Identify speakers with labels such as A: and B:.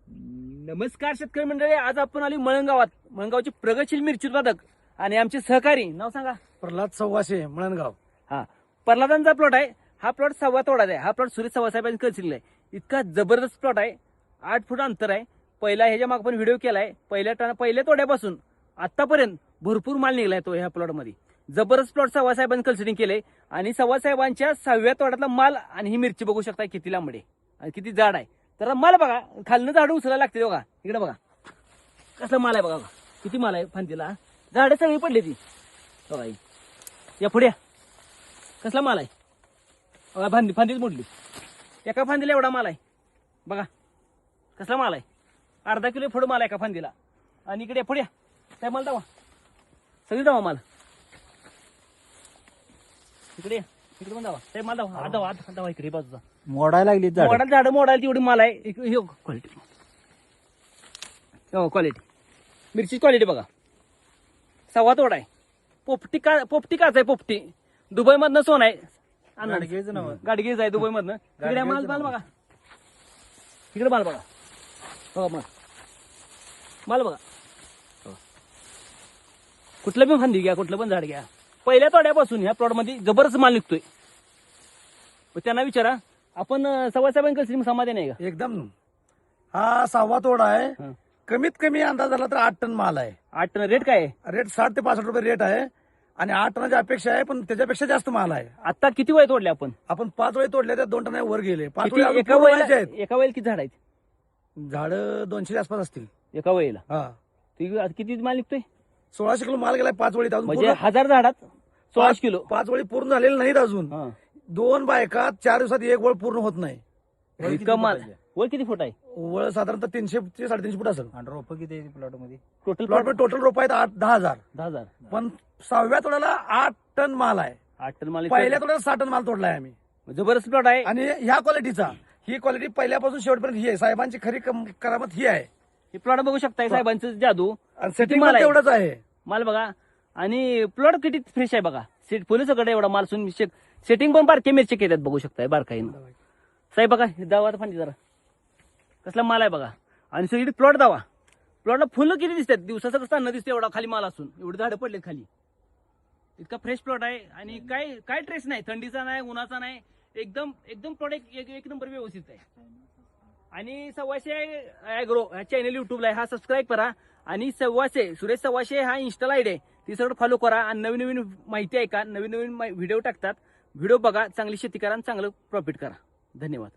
A: नमस्कार शेतकरी मंडळी, आज आपण आली मळणगावात. मळणगावचे प्रगतशील मिरची उत्पादक आणि आमचे सहकारी, नाव सांगा.
B: प्रल्हाद सव्वाशे मळणगाव.
A: हा, प्रल्हादांचा प्लॉट आहे. हा प्लॉट 1.25 तोडाचा आहे. हा प्लॉट सुरेश साहेबांनी कन्सिल आहे. इतका जबरदस्त प्लॉट आहे. 8 फूट अंतर आहे. पहिला ह्याच्या मागे पण व्हिडिओ केलाय. पहिल्या तोड्यापासून आतापर्यंत भरपूर माल निघलाय तो ह्या प्लॉट मध्ये. जबरदस्त प्लॉट साहेबांनी कन्सिलिंग केलंय आणि साहेबांच्या 6व्या तोड्यातला माल आणि ही मिरची बघू शकता किती लांबड आहे आणि किती जाड आहे. तर माल बघा, खालनं झाड उचलायला लागते बघा. इकडे बघा कसला माल आहे बघा. किती माल आहे फांदीला. झाडं सगळी पडली ती बघा. या पुढे कसला माल आहे बघा. फांदीच मोडली. एका फांदीला एवढा माल आहे बघा. कसला माल आहे. अर्धा किलो पुढे माल आहे एका फांदीला. आणि इकडे पुढे काय माल दावा. सगळी दावा माल इकडे. इकडे पण दावा. ते माल दावा. दावा इकडे बाजूचा.
B: मोडायला लागली
A: झाड मोडायला तेवढी माल आहे. क्वालिटी क्वालिटी मिरची क्वालिटी बघा. 1.25 तोडा आहे. पोपटी काच आहे. पोपटी दुबई मधनं सोन आहे. गाडगेज आहे दुबई मधनं. इकडे माल बघा. इकडे माल बघा. बघा माल बघा. कुठलं पण फांदी घ्या, कुठलं पण झाड घ्या. पहिल्या तोड्यापासून ह्या प्लॉट मध्ये जबरदस्त माल निघतोय. त्यांना विचारा, आपण साहेबांकडे समाधान आहे का?
B: एकदम. हा 6वा तोडा आहे. कमीत कमी अंदाज झाला तर 8 टन माल आहे.
A: 8 टन रेट काय आहे?
B: रेट 60 ते 65 रुपये रेट आहे आणि 8 टनाची अपेक्षा आहे, पण त्याच्यापेक्षा जास्त माल आहे.
A: आता किती वय तोडले आपण?
B: 5 वेळी तोडले, त्या 2 टन वर गेले. 5
A: किती
B: वेळी
A: एका वेळेला किती झाड आहेत?
B: झाड 200 आसपास असतील
A: एका वेळेला.
B: हा.
A: किती माल निघतोय?
B: 1600 किलो माल गेलाय 5 वेळी.
A: म्हणजे 1000 झाडात 1600 किलो.
B: 5 वेळी पूर्ण झालेले नाहीत अजून. 2 बायका 4 दिवसात एक वळ पूर्ण होत नाही.
A: माल वळ किती फूट आहे?
B: वळ साधारणतः 300 ते 350 फूट असेल.
C: रोप किती प्लॉट मध्ये?
B: टोटल रोप आहेत 10,000.
A: 10,000.
B: पण 6व्या तोड्याला 8 टन माल आहे.
A: 8 टन माल.
B: पहिल्या तोड्याला 6 टन माल तोडलाय आम्ही.
A: जबरदस्त प्लॉट आहे.
B: आणि ह्या क्वालिटीचा, ही क्वालिटी पहिल्यापासून शेवटपर्यंत ही आहे. साहेबांची खरी करामत ही आहे.
A: हे प्लॉट बघू शकताय साहेबांचं जादू.
B: आणि सेटिंग
A: माल आहे.
B: तेवढंच आहे.
A: माल बघा. आणि प्लॉट किती फ्रेश आहे बघा. पोलिसकडे एवढा माल सुन सेटिंग पण बारके मिरचे केल्यात बघू शकताय. बारकाईनं साहेब बघा. दावा फांदी जरा कसला माल आहे बघा. आणि सगळी प्लॉट दावा. प्लॉटला फुलं किती दिसतात. दिवसाचं कसं न दिसते एवढा खाली माल असून एवढे झाडं पडलेत खाली. इतका फ्रेश प्लॉट आहे आणि काय ट्रेस नाही. थंडीचा नाही, उन्हाचा नाही. एकदम प्लॉट एक नंबर व्यवस्थित आहे. आणि 1.25 ॲग्रो हा चॅनल युट्यूबला आहे. हा सबस्क्राईब करा. आणि 1.25 सुरेश 1.25 हा इन्स्टाला आयडी आहे. ती सगळं फॉलो करा. आणि नवीन माहिती आहे का, नवीन व्हिडिओ टाकतात. व्हिडिओ बघा, चांगली शेती करा आणि चांगलं प्रॉफिट करा. धन्यवाद.